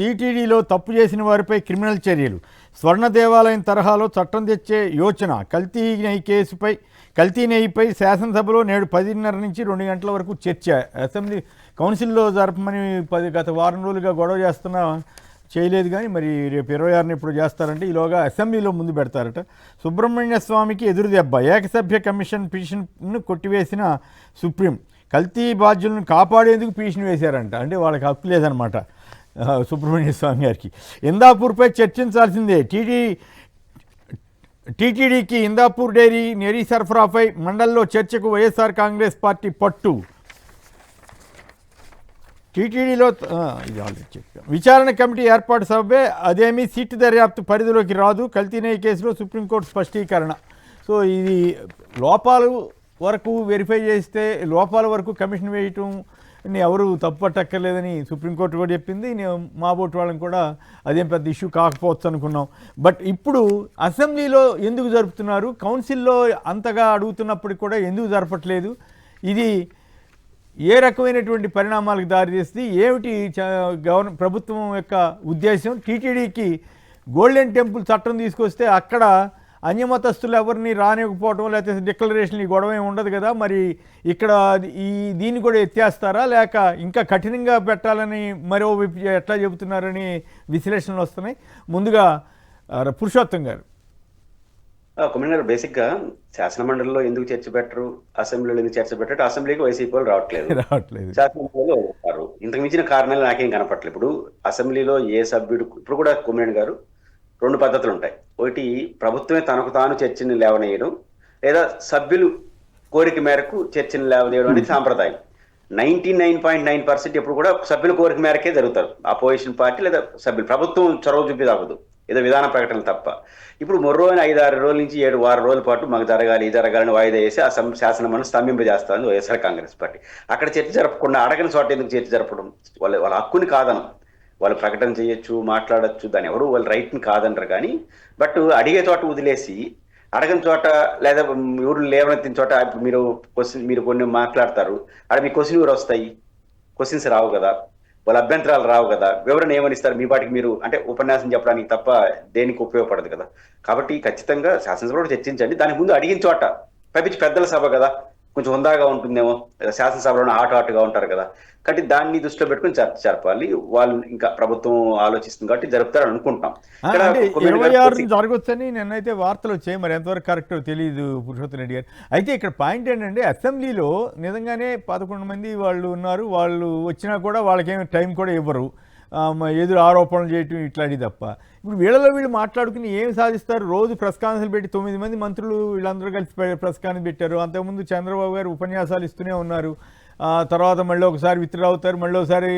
టీటీడీలో తప్పు చేసిన వారిపై క్రిమినల్ చర్యలు, స్వర్ణ దేవాలయం తరహాలో చట్టం తెచ్చే యోచన, కల్తీ నెయ్యిపై శాసనసభలో నేడు 10:30 నుంచి 2 గంటల వరకు చర్చ. అసెంబ్లీ కౌన్సిల్లో జరపమని గత వారం రోజులుగా గొడవ చేస్తున్నా చేయలేదు, కానీ మరి రేపు 26న ఇప్పుడు చేస్తారంటే ఈలోగా అసెంబ్లీలో ముందు పెడతారట. సుబ్రహ్మణ్య స్వామికి ఎదురుదెబ్బ, ఏకసభ్య కమిషన్ పిటిషన్ను కొట్టివేసిన సుప్రీం. కల్తీ బాధ్యులను కాపాడేందుకు పిటిషన్ వేశారంట, అంటే వాళ్ళకి హక్కు లేదనమాట సుబ్రహ్మణ్య స్వామి గారికి. ఇందాపూర్పై చర్చించాల్సిందే. టీటీడీకి ఇందాపూర్ డైరీ నెరీ సరఫరాపై మండలిలో చర్చకు వైఎస్ఆర్ కాంగ్రెస్ పార్టీ పట్టు. టీటీడీలో ఇది ఆల్రెడీ చెప్పాం. విచారణ కమిటీ ఏర్పాటు సభే, అదేమీ సిట్ దర్యాప్తు పరిధిలోకి రాదు. కల్తీ నెయ్యి కేసులో సుప్రీంకోర్టు స్పష్టీకరణ. సో ఇది లోపాలు వరకు వెరిఫై చేస్తే లోపాల వరకు కమిషన్ వేయటం ఎవరు తప్పట్టక్కర్లేదని సుప్రీంకోర్టు కూడా చెప్పింది. మా బోటు వాళ్ళని కూడా అదేం పెద్ద ఇష్యూ కాకపోవచ్చు అనుకున్నాం. బట్ ఇప్పుడు అసెంబ్లీలో ఎందుకు జరుపుతున్నారు, కౌన్సిల్లో అంతగా అడుగుతున్నప్పటికి కూడా ఎందుకు జరపట్లేదు, ఇది ఏ రకమైనటువంటి పరిణామాలకు దారితీస్తుంది, ఏమిటి ప్రభుత్వం యొక్క ఉద్దేశం? టీటీడీకి గోల్డెన్ టెంపుల్ చట్టం తీసుకొస్తే అక్కడ అన్యమతస్తులు ఎవరిని రానివ్వకపోవటం, లేకపోతే డిక్లరేషన్ ఈ గొడవ ఏమి ఉండదు కదా, మరి ఇక్కడ దీన్ని కూడా ఎత్తేస్తారా, లేక ఇంకా కఠినంగా పెట్టాలని మరో ఎట్లా చెబుతున్నారని విశ్లేషణలు వస్తున్నాయి. ముందుగా పురుషోత్తం గారు. కొమ్మినేని గారు, బేసిక్గా శాసన మండలిలో ఎందుకు చర్చ పెట్టరు, అసెంబ్లీలో ఎందుకు చర్చ పెట్టరు, అసెంబ్లీకి వైసీపీ వాళ్ళు రావట్లేదు, శాసనమండలిలో వస్తారు. ఇంతకు మించిన కారణాలు నాకేం కనపట్లేదు. ఇప్పుడు అసెంబ్లీలో ఏ సభ్యుడు, ఇప్పుడు కూడా కొమ్మినేని గారు 2 పద్ధతులు ఉంటాయి. ఒకటి, ప్రభుత్వమే తనకు తాను చర్చని లేవనేయడం, లేదా సభ్యులు కోరిక మేరకు చర్చని లేవనేయడం అనేది సాంప్రదాయం. 99.9% ఎప్పుడు కూడా సభ్యుల కోరిక మేరకే జరుగుతారు. అపోజిషన్ పార్టీ లేదా సభ్యులు, ప్రభుత్వం చొరవ చూపేది అవ్వదు, ఏదో విధాన ప్రకటనలు తప్ప. ఇప్పుడు మొర్రో అని 5-6 రోజుల నుంచి 7-8 రోజుల పాటు మాకు జరగాలని వాయిదా వేసి ఆ శాసనమండలి స్తంభింపజేస్తారని వైఎస్ఆర్ కాంగ్రెస్ పార్టీ. అక్కడ చర్చ జరపకుండా అడగని చోట ఎందుకు చర్చ జరపడం? వాళ్ళ హక్కుని కాదనం, వాళ్ళు ప్రకటన చేయొచ్చు, మాట్లాడచ్చు, దాని ఎవరు వాళ్ళ రైట్ని కాదనరు. కానీ బట్ అడిగే చోట వదిలేసి అడగని చోట లేదా ఎవరు లేవనెత్తిన చోట మీరు కొన్ని మాట్లాడతారు, అక్కడ మీ క్వశ్చన్ ఎవరు వస్తాయి? క్వశ్చన్స్ రావు కదా, వాళ్ళ అభ్యంతరాలు రావు కదా, వివరణ ఏమనిస్తారు? మీ పాటికి మీరు అంటే ఉపన్యాసం చెప్పడానికి తప్ప దేనికి ఉపయోగపడదు కదా. కాబట్టి ఖచ్చితంగా శాసనసభలో చర్చించండి. దానికి ముందు అడిగిన చోట, పైపించి పెద్దల సభ కదా, కొంచెం హుందాగా ఉంటుందేమో, శాసనసభలోనే హాటుగా ఉంటారు కదా, కాబట్టి దాన్ని దృష్టిలో పెట్టుకుని చర్చ జరపాలి. వాళ్ళు ఇంకా ప్రభుత్వం ఆలోచిస్తుంది కాబట్టి జరుపుతారని అనుకుంటాం. 26 జరగొచ్చని నిన్నైతే వార్తలు వచ్చాయి, మరి ఎంతవరకు కరెక్టో తెలియదు పురుషోత్తం రెడ్డి గారు. అయితే ఇక్కడ పాయింట్ ఏంటంటే, అసెంబ్లీలో నిజంగానే 11 మంది వాళ్ళు ఉన్నారు, వాళ్ళు వచ్చినా కూడా వాళ్ళకేమి టైం కూడా ఇవ్వరు, ఎదురు ఆరోపణలు చేయటం ఇట్లాంటివి తప్ప. ఇప్పుడు వీళ్ళు మాట్లాడుకుని ఏమి సాధిస్తారు? రోజు ప్రెస్ కాన్ఫరెన్స్ పెట్టి 9 మంది మంత్రులు వీళ్ళందరూ కలిసి ప్రెస్ కాన్ఫరెన్స్ పెట్టారు. అంతకుముందు చంద్రబాబు గారు ఉపన్యాసాలు ఇస్తూనే ఉన్నారు, తర్వాత మళ్ళీ ఒకసారి విత్డ్రా అవుతారు, మళ్ళీ ఒకసారి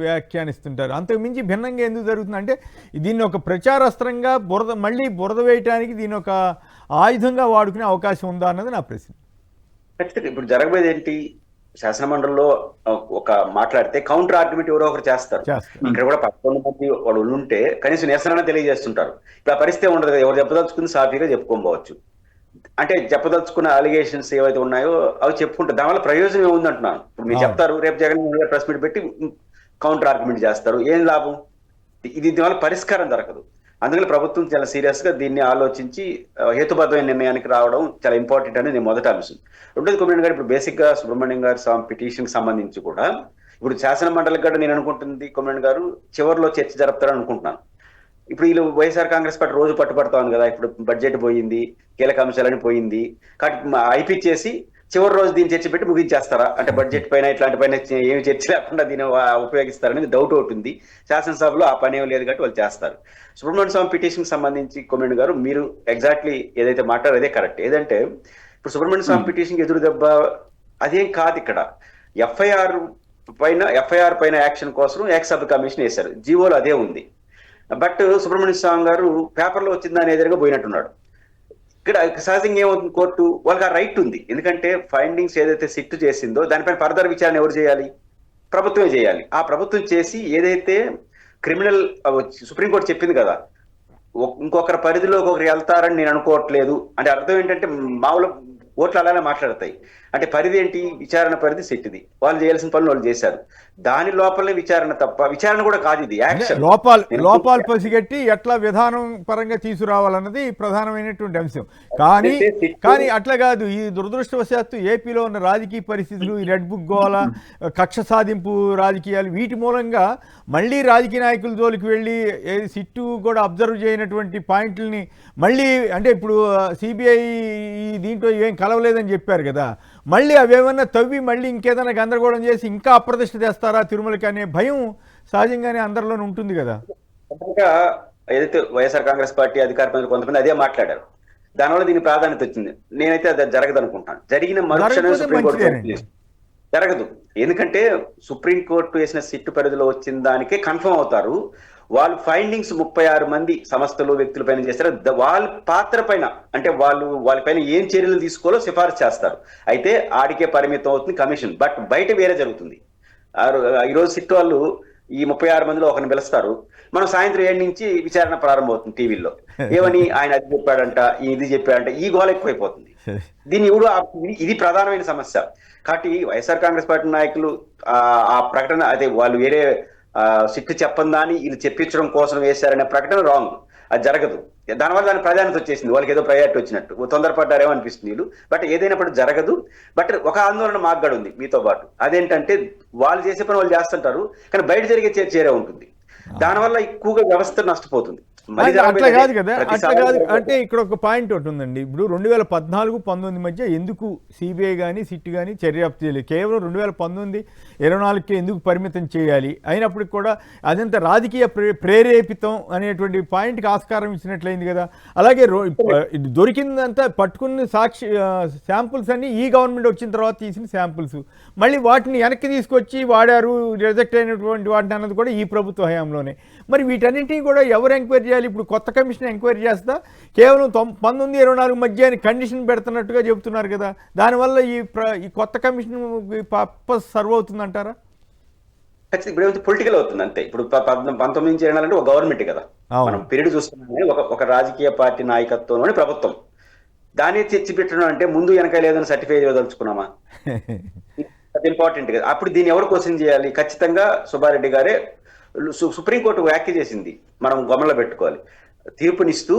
వ్యాఖ్యానిస్తుంటారు. అంతకు మించి భిన్నంగా ఎందుకు జరుగుతుంది అంటే, దీన్ని ఒక ప్రచారాస్త్రంగా మళ్ళీ బురద వేయటానికి దీన్ని ఒక ఆయుధంగా వాడుకునే అవకాశం ఉందా అన్నది నా ప్రశ్న. ఖచ్చితంగా ఇప్పుడు జరగబోయేది ఏంటి, శాసన మండలిలో ఒక మాట్లాడితే కౌంటర్ ఆర్గ్యుమెంట్ ఎవరో ఒకరు చేస్తారు. ఇక్కడ కూడా 11 మంది వాళ్ళు ఉంటే కనీసం నిరసన తెలియజేస్తుంటారు. ఇప్పుడు ఆ పరిస్థితి ఉండదు కదా, ఎవరు చెప్పదలుచుకుంది సాఫీగా చెప్పుకోవచ్చు. అంటే చెప్పదలుచుకున్న అలిగేషన్స్ ఏవైతే ఉన్నాయో అవి చెప్పుకుంటారు, దానివల్ల ప్రయోజనం ఏముంది అంటున్నాను. ఇప్పుడు మీరు చెప్తారు, రేపు జగన్ ప్రెస్ మీట్ పెట్టి కౌంటర్ ఆర్గ్యుమెంట్ చేస్తారు, ఏం లాభం? దీనివల్ల పరిష్కారం దొరకదు. అందుకని ప్రభుత్వం చాలా సీరియస్ గా దీన్ని ఆలోచించి హేతుబద్ధమైన నిర్ణయానికి రావడం చాలా ఇంపార్టెంట్ అనేది నేను మొదటి అంశం. రెండోది కొమ్మినేని గారు, ఇప్పుడు బేసిక్ గా సుబ్రహ్మణ్యం గారి పిటిషన్ కి సంబంధించి కూడా ఇప్పుడు శాసన మండలికి కూడా నేను అనుకుంటుంది కొమ్మినేని గారు చివరిలో చర్చ జరుపుతారని అనుకుంటున్నాను. ఇప్పుడు వీళ్ళు వైఎస్ఆర్ కాంగ్రెస్ పార్టీ రోజు పట్టుబడతాను కదా, ఇప్పుడు బడ్జెట్ పోయింది, కీలక అంశాలని పోయింది, కాబట్టి ఐపిచ్చేసి చివరి రోజు దీన్ని చర్చ పెట్టి ముగించేస్తారా? అంటే బడ్జెట్ పైన ఇట్లాంటి పైన ఏమి చర్చ లేకుండా దీన్ని ఉపయోగిస్తారనేది డౌట్ అవుతుంది. శాసనసభలో ఆ పని ఏం లేదు కాబట్టి వాళ్ళు చేస్తారు. సుబ్రహ్మణ్య స్వామి పిటిషన్ సంబంధించి కొమ్మినేని గారు మీరు ఎగ్జాక్ట్లీ ఏదైతే మాట్లాడారో అదే కరెక్ట్. ఏదంటే ఇప్పుడు సుబ్రహ్మణ్య స్వామి పిటిషన్కి ఎదురు దెబ్బ అదేం కాదు. ఇక్కడ ఎఫ్ఐఆర్ పైన యాక్షన్ కోసం ఏకసభ్య కమిషన్ వేశారు, జీవోలో అదే ఉంది. బట్ సుబ్రహ్మణ్య స్వామి గారు పేపర్లో వచ్చిందని ఎదురుగా పోయినట్టున్నాడు. ఇక్కడ సహజంగా ఏమవుతుంది, కోర్టు వాళ్ళకి ఆ రైట్ ఉంది. ఎందుకంటే ఫైండింగ్స్ ఏదైతే సిట్ చేసిందో దానిపైన ఫర్దర్ విచారణ ఎవరు చేయాలి? ప్రభుత్వమే చేయాలి. ఆ ప్రభుత్వం చేసి ఏదైతే క్రిమినల్ సుప్రీంకోర్టు చెప్పింది కదా, ఇంకొకరి పరిధిలోకి ఒకరు వెళ్తారని నేను అనుకోవట్లేదు అంటే అర్థం ఏంటంటే, మామూలు ఓట్లు అలానే మాట్లాడతాయి. అంటే పరిధి ఏంటి? విచారణ పరిధి సిట్టిది, వాళ్ళు చేయాల్సిన పనులు వాళ్ళు చేశారు. దాని లోపలనే విచారణ తప్ప విచారణ కూడా కాదు, ఇది యాక్షన్. లోపాలు పసిగట్టి ఎట్లా విధానం పరంగా తీసుకురావాలన్నది ప్రధానమైనటువంటి అంశం. కానీ అట్లా కాదు. ఈ దురదృష్టవశాత్తు ఏపీలో ఉన్న రాజకీయ పరిస్థితులు, ఈ రెడ్ బుక్ గోల, కక్ష సాధింపు రాజకీయాలు, వీటి మూలంగా మళ్ళీ రాజకీయ నాయకుల జోలికి వెళ్ళి సిట్టు కూడా అబ్జర్వ్ చేయనటువంటి పాయింట్లని మళ్ళీ, అంటే ఇప్పుడు సిబిఐ దీంట్లో ఏం కలవలేదని చెప్పారు కదా, మళ్ళీ అవేమన్నా తవ్వి మళ్ళీ ఇంకేదైనా గందరగోళం చేసి ఇంకా అప్రతిష్ట తెస్తారా తిరుమలకి అనే భయం సహజంగానే అందరిలోనే ఉంటుంది కదా. ఏదైతే వైఎస్ఆర్ కాంగ్రెస్ పార్టీ అధికార ప్రతినిధులు కొంతమంది అదే మాట్లాడారు, దానివల్ల దీని ప్రాధాన్యత వచ్చింది. నేనైతే అది జరగదు అనుకుంటాను. జరిగిన మరుక్షణం సుప్రీంకోర్టు జరగదు. ఎందుకంటే సుప్రీంకోర్టు వేసిన సిట్టు పరిధిలో వచ్చిన దానికే కన్ఫర్మ్ అవుతారు. వాళ్ళు ఫైండింగ్స్ 36 మంది సంస్థలు వ్యక్తుల పైన చేస్తారు. వాళ్ళ పాత్ర పైన, అంటే వాళ్ళ పైన ఏం చర్యలు తీసుకోవాలో సిఫారసు చేస్తారు. అయితే ఆడికే పరిమితం అవుతుంది కమిషన్. బట్ బయట వేరే జరుగుతుంది. ఈరోజు సిట్టు వాళ్ళు ఈ 36 మందిలో ఒకరిని పిలుస్తారు. మనం సాయంత్రం 7 నుంచి విచారణ ప్రారంభమవుతుంది టీవీలో. ఏమని ఆయన అది చెప్పాడంట, ఇది చెప్పాడంట, ఈ గోల ఎక్కువైపోతుంది. ఇది ప్రధానమైన సమస్య. కాబట్టి వైఎస్ఆర్ కాంగ్రెస్ పార్టీ నాయకులు ఆ ప్రకటన, అదే వాళ్ళు వేరే సిట్టు చెప్పందాని ఇది చెప్పించడం కోసం వేశారనే ప్రకటన రాంగ్. అది జరగదు. దానివల్ల దాని ప్రాధాన్యత వచ్చేసింది, వాళ్ళకి ఏదో ప్రయారిటీ వచ్చినట్టు తొందరపడ్డారేమో అనిపిస్తుంది వీళ్ళు. బట్ ఏదైనప్పుడు జరగదు. బట్ ఒక ఆందోళన మాకు కూడా ఉంది మీతో పాటు. అదేంటంటే వాళ్ళు చేసే పని వాళ్ళు చేస్తుంటారు, కానీ బయట జరిగే చేరే ఉంటుంది. దానివల్ల ఎక్కువగా వ్యవస్థ నష్టపోతుంది. అట్లా కాదు కదా, అట్లా కాదు. అంటే ఇక్కడ ఒక పాయింట్ ఒకటి ఉందండి. ఇప్పుడు 2014-19 మధ్య ఎందుకు సిబిఐ కానీ సిట్ కానీ చర్యాప్తు చేయలేదు? కేవలం 2019-24కే ఎందుకు పరిమితం చేయాలి? అయినప్పటికి కూడా అదంత రాజకీయ ప్రేరేపితం అనేటువంటి పాయింట్కి ఆస్కారం ఇచ్చినట్లయింది కదా. అలాగే దొరికిందంతా పట్టుకున్న శాంపుల్స్ అన్ని ఈ గవర్నమెంట్ వచ్చిన తర్వాత తీసిన శాంపుల్స్, మళ్ళీ వాటిని వెనక్కి తీసుకొచ్చి వాడారు, రిజెక్ట్ అయినటువంటి వాటిని అన్నది కూడా ఈ ప్రభుత్వ హయాంలోనే. మరి వీటన్నింటినీ కూడా ఎవరు ఎంక్వైరీ చేయాలి? ఇప్పుడు కొత్త కమిషన్ ఎంక్వైరీ చేస్తా కేవలం 19-24 మధ్య అని కండిషన్ పెడుతున్నట్టుగా చెబుతున్నారు కదా. దానివల్ల ఈ కొత్త కమిషన్ పర్పస్ సర్వ్ అవుతుందంటారా? ఖచ్చితంగా ఇప్పుడు పొలిటికల్ అవుతుంది అంతే. ఇప్పుడు 19-24 అంటే ఒక గవర్నమెంట్ కదా, మనం పీరియడ్ చూస్తున్నామే. ఒక రాజకీయ పార్టీ నాయకత్వంలోని ప్రభుత్వం. దాన్ని తెచ్చి పెట్టడం అంటే ముందు వెనక లేదని సర్టిఫై చేయదలుచుకున్నామా? అది ఇంపార్టెంట్ కదా. అప్పుడు దీన్ని ఎవరు క్వశ్చన్ చేయాలి? ఖచ్చితంగా సుబ్బారెడ్డి గారే. సుప్రీంకోర్టు వ్యాఖ్య చేసింది, మనం గమనంలో పెట్టుకోవాలి. తీర్పునిస్తూ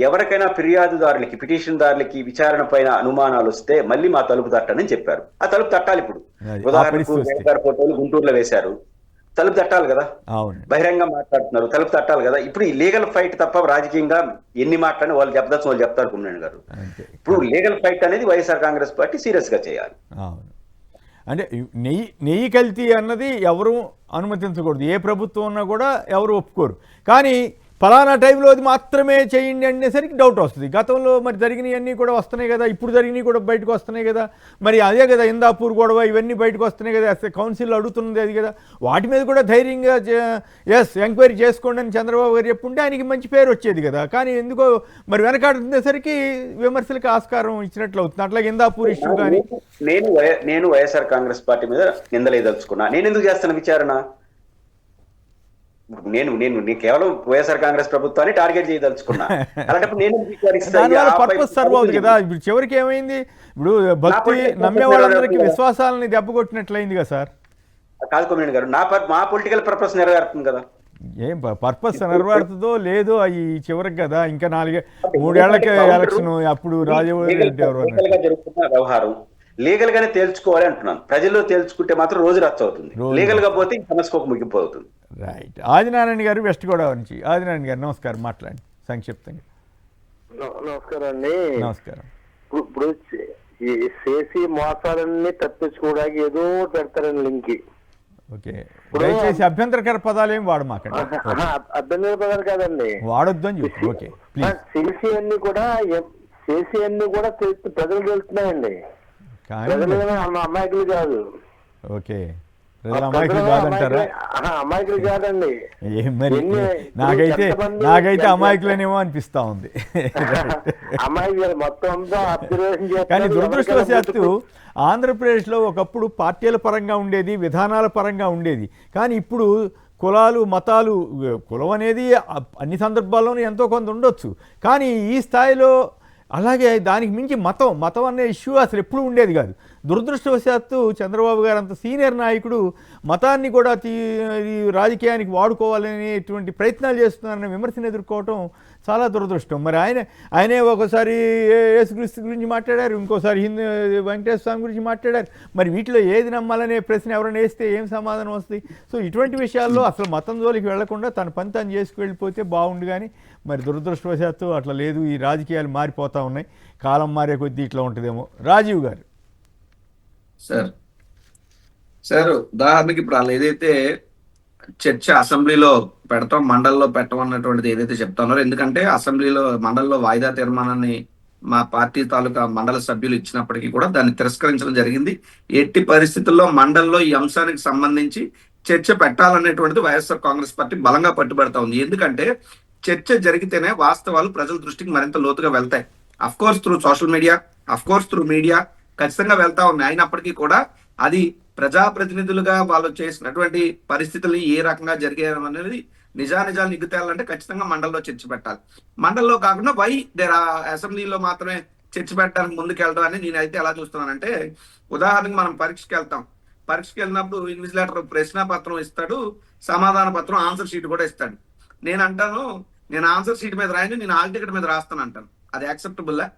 ఎవరికైనా ఫిర్యాదుదారులకి, పిటిషన్దారులకి విచారణ పైన అనుమానాలు వస్తే మళ్ళీ మా తలుపు తట్టని చెప్పారు. ఆ తలుపు తట్టాలి. ఇప్పుడు ఉదాహరణకు వేగారు ఫోటోలు గుంటూరులో వేశారు, తలుపు తట్టాలి కదా. బహిరంగ మాట్లాడుతున్నారు, తలుపు తట్టాలి కదా. ఇప్పుడు ఈ లీగల్ ఫైట్ తప్ప రాజకీయంగా ఎన్ని మాట్లాడినా వాళ్ళు చెప్పదచ్చు, వాళ్ళు చెప్తారు కుమ్మరేణి గారు. ఇప్పుడు లీగల్ ఫైట్ అనేది వైఎస్ఆర్ కాంగ్రెస్ పార్టీ సీరియస్ గా చేయాలి. అంటే నెయ్యి కల్తీ అన్నది ఎవరు అనుమతించకూడదు, ఏ ప్రభుత్వం ఉన్నా కూడా ఎవరు ఒప్పుకోరు. కానీ ఫలానా టైంలో అది మాత్రమే చేయండి అనేసరికి డౌట్ వస్తుంది. గతంలో మరి జరిగినవన్నీ కూడా వస్తున్నాయి కదా, ఇప్పుడు జరిగినవి కూడా బయటకు వస్తున్నాయి కదా. మరి అదే కదా ఇందాపూర్ గొడవ, ఇవన్నీ బయటకు వస్తున్నాయి కదా, కౌన్సిల్ అడుగుతున్నది అది కదా. వాటి మీద కూడా ధైర్యంగా ఎంక్వైరీ చేసుకోండి అని చంద్రబాబు గారు చెప్పుంటే ఆయనకి మంచి పేరు వచ్చేది కదా. కానీ ఎందుకో మరి వెనకాడుతుందేసరికి విమర్శలకు ఆస్కారం ఇచ్చినట్లు అవుతుంది. అట్లాగే ఇందాపూర్ ఇష్యూ కానీ. నేను వైఎస్ఆర్ కాంగ్రెస్ పార్టీ మీద నిందలేదలుచుకున్నా. నేను ఎందుకు చేస్తాను విచారణ? నేను కేవలం వైఎస్ఆర్ కాంగ్రెస్ ప్రభుత్వాన్ని టార్గెట్ చేయదలుచుకున్నా. అలాంటప్పుడు నేను పర్పస్ సర్వ్ అవుతుంది కదా. ఇప్పుడు చివరికి ఏమైంది? ఇప్పుడు భక్తి నమ్మే వాళ్ళందరికీ విశ్వాసాలని దెబ్బకొట్టినట్లయింది కదా సార్. కాదు కొమ్మరేణి గారు, మా పొలిటికల్ పర్పస్ నెరవేరుతుంది కదా. ఏం పర్పస్ నెరవేరుతుందో లేదో అవి చివరికి కదా. ఇంకా 3 ఏళ్లకే ఎలక్షన్. అప్పుడు జరుగుతున్న వ్యవహారం లీగల్ గానే తేల్చుకోవాలి అంటున్నాను. ప్రజల్లో తేల్చుకుంటే మాత్రం రోజు రచ్చ అవుతుంది, లీగల్ గా పోతే సమస్య ఒక ముగింపు అవుతుంది. రైట్. ఆదినారాయణ గారు వెస్ట్ గోదావరి నుంచి. ఆదినారాయణ గారు నమస్కారం, మాట్లాడండి సంక్షిప్తంగా. నమస్కారం అండి. నమస్కారం. ఇప్పుడు చేసి మోసాలన్నీ తప్పించుకోవడానికి ఏదో పెడతారండి లింక్. ఓకే, దయచేసి అభ్యంతరకర పదాలు ఏమి వాడమాకండి. అభ్యంతర పదాలు కాదండి, వాడొద్దు అని చెప్పి. ఓకే, చేసి అన్ని కూడా ప్రజలు తెలుస్తున్నాయండి, అమాయకులు కాదు. ఓకే, అమాయకులు కాదంటారా? అమాయకులు కాదండి. మరి నాకైతే అమాయకులనేమో అనిపిస్తా ఉంది. అమాయకులు మొత్తం అంతా అబ్జర్వేషన్ చేస్తారు. కానీ దురదృష్టవశాత్తు ఆంధ్రప్రదేశ్లో ఒకప్పుడు పార్టీల పరంగా ఉండేది, విధానాల పరంగా ఉండేది. కానీ ఇప్పుడు కులాలు, మతాలు, కులం అనేది అన్ని సందర్భాల్లోనూ ఎంతో కొంత ఉండొచ్చు. కానీ ఈ స్థాయిలో అలాగే దానికి మించి మతం అనే ఇష్యూ అసలు ఎప్పుడూ ఉండేది కాదు. దురదృష్టవశాత్తు చంద్రబాబు గారు అంత సీనియర్ నాయకుడు మతాన్ని కూడా ఈ రాజకీయానికి వాడుకోవాలనేటువంటి ప్రయత్నాలు చేస్తున్నారనే విమర్శను ఎదుర్కోవటం చాలా దురదృష్టం. మరి ఆయనే ఒకసారి యేసుక్రీస్తు గురించి మాట్లాడారు, ఇంకోసారి వెంకటేశ్వర స్వామి గురించి మాట్లాడారు. మరి వీటిలో ఏది నమ్మాలనే ప్రశ్న ఎవరైనా వేస్తే ఏం సమాధానం వస్తుంది? సో ఇటువంటి విషయాల్లో అసలు మతం జోలికి వెళ్లకుండా తన పని తాను చేసుకు వెళ్ళిపోతే బాగుండు. కానీ మరి దురదృష్టవశాత్తు అట్లా లేదు. ఈ రాజకీయాలు మారిపోతూ ఉన్నాయి, కాలం మారే కొద్దీ ఇట్లా ఉంటుందేమో. రాజీవ్ గారు. సార్ ఉదాహరణకి ఇప్పుడు వాళ్ళు ఏదైతే చర్చ అసెంబ్లీలో పెడతాం, మండలిలో పెట్టం అన్నటువంటిది ఏదైతే చెప్తున్నారో, ఎందుకంటే అసెంబ్లీలో మండలిలో వాయిదా తీర్మానాన్ని మా పార్టీ తాలూకా మండలి సభ్యులు ఇచ్చినప్పటికీ కూడా దాన్ని తిరస్కరించడం జరిగింది. ఎట్టి పరిస్థితుల్లో మండలిలో ఈ అంశానికి సంబంధించి చర్చ పెట్టాలనేటువంటిది వైఎస్ఆర్ కాంగ్రెస్ పార్టీ బలంగా పట్టుబడతా ఉంది. ఎందుకంటే చర్చ జరిగితేనే వాస్తవాలు ప్రజల దృష్టికి మరింత లోతుగా వెళ్తాయి. Of course through social media, of course through media ఖచ్చితంగా వెళ్తా ఉన్నాయి. అయినప్పటికీ కూడా అది ప్రజాప్రతినిధులుగా వాళ్ళు చేసినటువంటి పరిస్థితులు ఏ రకంగా జరిగారు అనేది నిజాలు నిగ్గుతేయాలంటే ఖచ్చితంగా మండలిలో చర్చ పెట్టాలి. మండలిలో కాకుండా అసెంబ్లీలో మాత్రమే చర్చ పెట్టడానికి ముందుకెళ్ళడం అని నేనైతే ఎలా చూస్తున్నానంటే, ఉదాహరణకు మనం పరీక్షకి వెళ్తాం. పరీక్షకి వెళ్ళినప్పుడు ఇన్విజిలేటర్ ప్రశ్న పత్రం ఇస్తాడు, సమాధాన పత్రం ఆన్సర్ షీట్ కూడా ఇస్తాడు. నేను అంటాను, నేను ఆన్సర్ షీట్ మీద రాయను, నేను హాల్ టికెట్ మీద రాస్తాను అంటాను. అది యాక్సెప్టబుల్లా?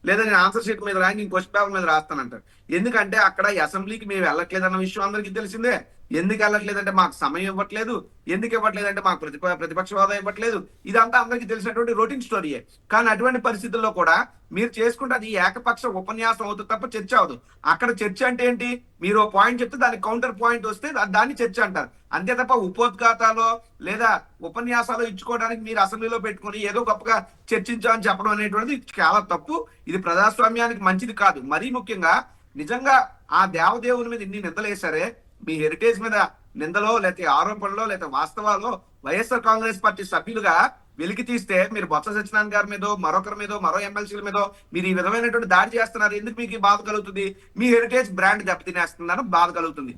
లేదా నేను ఆన్సర్ షీట్ మీద రాయి, నేను క్వశ్చన్ పేపర్ మీద రాస్తానంటారు. ఎందుకంటే అక్కడ అసెంబ్లీకి మేము వెళ్ళట్లేదు అన్న విషయం అందరికీ తెలిసిందే. ఎందుకు వెళ్ళట్లేదంటే మాకు సమయం ఇవ్వట్లేదు, ఎందుకు ఇవ్వట్లేదంటే మాకు ప్రతిపక్ష హోదా ఇవ్వట్లేదు. ఇదంతా అందరికీ తెలిసినటువంటి రొటీన్ స్టోరీయే. కానీ అటువంటి పరిస్థితుల్లో కూడా మీరు చేసుకుంటే అది ఏకపక్ష ఉపన్యాసం అవుతుంది తప్ప చర్చ అవదు. అక్కడ చర్చ అంటే ఏంటి? మీరు పాయింట్ చెప్తే దానికి కౌంటర్ పాయింట్ వస్తే దాన్ని చర్చ అంటారు. అంతే తప్ప ఉపోద్ఘాతాలో లేదా ఉపన్యాసాలు ఇచ్చుకోవడానికి మీరు అసెంబ్లీలో పెట్టుకుని ఏదో గొప్పగా చర్చించామని చెప్పడం అనేటువంటిది చాలా తప్పు. ఇది ప్రజాస్వామ్యానికి మంచిది కాదు. మరీ ముఖ్యంగా నిజంగా ఆ దేవదేవుని మీద ఇన్ని నిందలేశారే, మీ హెరిటేజ్ మీద నిందలో లేకపోతే ఆరోపణలో లేకపోతే వాస్తవాల్లో వైఎస్ఆర్ కాంగ్రెస్ పార్టీ సభ్యులుగా వెలికి తీస్తే మీరు బొత్స సత్యనారాయణ గారి మీదో మరొకరి మీదో మరో ఎమ్మెల్సీల మీదో మీరు ఈ విధమైనటువంటి దాడి చేస్తున్నారు. ఎందుకు మీకు బాధ కలుగుతుంది? మీ హెరిటేజ్ బ్రాండ్ దెబ్బతినేస్తుందని బాధ కలుగుతుంది.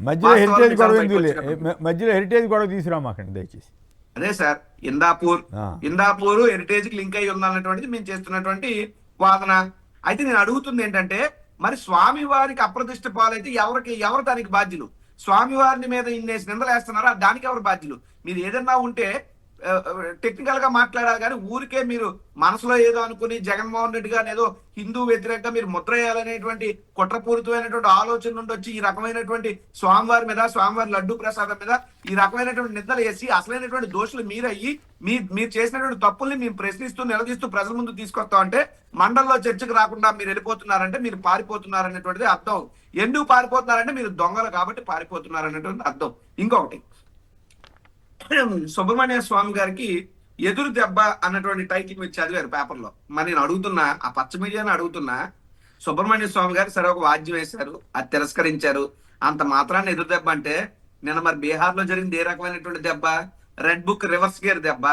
మధ్యలో హెరిటేజ్ గొడవ తీసుకురామాకండి దయచేసి. అదే సార్, ఇందాపూర్ హెరిటేజ్ కి లింక్ అయి ఉందన్నటువంటిది మేము చేస్తున్నటువంటి వాదన. అయితే నేను అడుగుతుంది ఏంటంటే, మరి స్వామి వారికి అప్రతిష్ట పాలైతే ఎవరు దానికి బాధ్యులు? స్వామి వారిని మీద ఇన్నేసి నిందలు వేస్తున్నారా, దానికి ఎవరు బాధ్యులు? మీరు ఏదన్నా ఉంటే టెక్నికల్ గా మాట్లాడాలి. కానీ ఊరికే మీరు మనసులో ఏదో అనుకుని జగన్మోహన్ రెడ్డి గారిని ఏదో హిందూ వ్యతిరేకంగా మీరు ముద్ర వేయాలనేటువంటి కుట్రపూరితమైనటువంటి ఆలోచన నుండి వచ్చి ఈ రకమైనటువంటి స్వామివారి మీద, స్వామివారి లడ్డూ ప్రసాదం మీద ఈ రకమైనటువంటి నిందలు వేసి అసలైనటువంటి దోషులు మీరయ్యి మీరు చేసినటువంటి తప్పుల్ని మేము ప్రశ్నిస్తూ నిలదీస్తూ ప్రజల ముందు తీసుకొస్తాం అంటే, మండలిలో చర్చకు రాకుండా మీరు వెళ్ళిపోతున్నారంటే మీరు పారిపోతున్నారనేటువంటిది అర్థం. ఎందుకు పారిపోతున్నారంటే మీరు దొంగలు కాబట్టి పారిపోతున్నారనేటువంటి అర్థం. ఇంకొకటి, సుబ్రహ్మణ్య స్వామి గారికి ఎదురు దెబ్బ అన్నటువంటి టైటిల్ మీరు చదివారు పేపర్లో. మరి నేను అడుగుతున్నా, ఆ పచ్చ మీడియాని అడుగుతున్నా, సుబ్రహ్మణ్య స్వామి గారు సరే ఒక వాద్యం వేశారు, అది తిరస్కరించారు, అంత మాత్రాన్ని ఎదురు దెబ్బ అంటే, నిన్న మరి బీహార్ లో జరిగింది ఏ రకమైనటువంటి దెబ్బ? రెడ్ బుక్ రివర్స్ గేర్ దెబ్బ,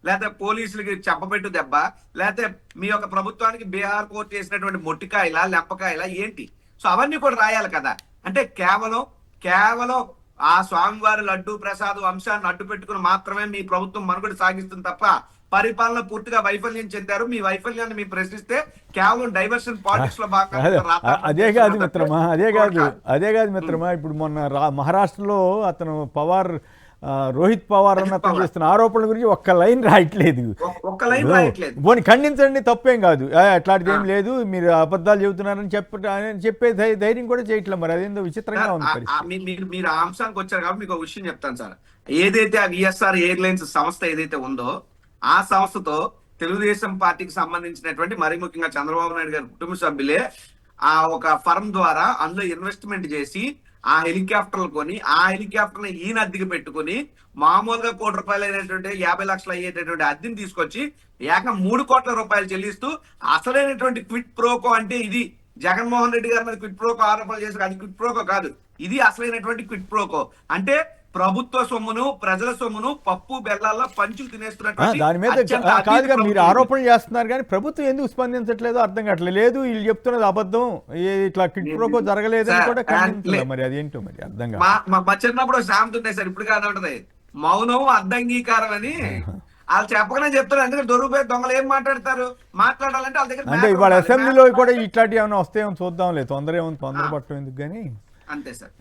లేకపోతే పోలీసులకి చెప్పబెట్టు దెబ్బ, లేకపోతే మీ యొక్క ప్రభుత్వానికి బీహార్ కోర్టు చేసినటువంటి మొట్టికాయలా లెంపకాయలా ఏంటి? సో అవన్నీ కూడా రాయాలి కదా. అంటే కేవలం ఆ స్వామివారి లడ్డూ ప్రసాదం అంశాన్ని అడ్డు పెట్టుకుని మాత్రమే మీ ప్రభుత్వం మనుగడ సాగిస్తుంది తప్ప పరిపాలన పూర్తిగా వైఫల్యం చెందారు. మీ వైఫల్యాన్ని మేము ప్రశ్నిస్తే కేవలం డైవర్షన్ పాలిటిక్స్ లో భాగంగా అదే కాదు మిత్రమా. ఇప్పుడు మొన్న మహారాష్ట్రలో అతను రోహిత్ పవార్ అన్న అతను చేస్తున్న ఆరోపణల గురించి ఒక్క లైన్ రాయట్లేదు. పోనీ ఖండించండి, తప్పేం కాదు, అట్లాంటిది ఏం లేదు, మీరు అబద్ధాలు చెబుతున్నారని చెప్పే ధైర్యం కూడా చేయట్లేదు. మరి అదేందో విచిత్రంగా ఉంది. మీరు ఆ అంశానికి వచ్చారు కాబట్టి మీకు ఒక విషయం చెప్తాను సార్. ఏదైతే ఆ విఎస్ఆర్ ఎయిర్లైన్స్ సంస్థ ఏదైతే ఉందో ఆ సంస్థతో తెలుగుదేశం పార్టీకి సంబంధించినటువంటి మరీ ముఖ్యంగా చంద్రబాబు నాయుడు గారి కుటుంబ సభ్యులే ఆ ఒక ఫర్మ్ ద్వారా అందులో ఇన్వెస్ట్మెంట్ చేసి ఆ హెలికాప్టర్లు కొని ఆ హెలికాప్టర్ ని ఈయన అద్దెకి పెట్టుకుని మామూలుగా ₹1 కోటి అయినటువంటి 50 లక్షలు అయ్యేటటువంటి అద్దెని తీసుకొచ్చి ఏకంగా ₹3 కోట్ల చెల్లిస్తూ అసలైనటువంటి క్విట్ ప్రోకో అంటే ఇది. జగన్మోహన్ రెడ్డి గారి మీద క్విట్ ప్రోకో ఆరోపణలు చేశారు, అది క్విట్ ప్రోకో కాదు, ఇది అసలైనటువంటి క్విట్ ప్రోకో. అంటే ప్రభుత్వ సొమ్మును, ప్రజల సొమ్మును పప్పు బెల్లాల్లో పంచులు తినేస్తున్నట్టు దాని మీద కాదుగా మీరు ఆరోపణలు చేస్తున్నారు. కానీ ప్రభుత్వం ఎందుకు స్పందించట్లేదో అర్థం కావట్లేదు. లేదు వీళ్ళు చెప్తున్నది అబద్ధం, ఇట్లా క్విట్ ప్రోకో జరగలేదని కూడా ఖండించలేదు. మరి అదేంటో మరి అర్థం కాదు. మా చిన్నప్పుడు సామెత ఉన్నాయి సార్, ఇప్పుడు కాదు ఉంటది, మౌనం అర్ధంగీకారం అని. వాళ్ళు చెప్పకనే చెప్తారు, ఎందుకంటే దొరికిపోయి దొంగలు ఏం మాట్లాడతారు, మాట్లాడాలంటే వాళ్ళ దగ్గర అంటే map ఇవాళ ఉండాలి. అసెంబ్లీలో map కూడా ఇట్లాంటివి ఏమైనా వస్తాయేమో చూద్దాంలే, తొందర ఏమో తొందర పట్టడం ఎందుకు కానీ అంతే సార్.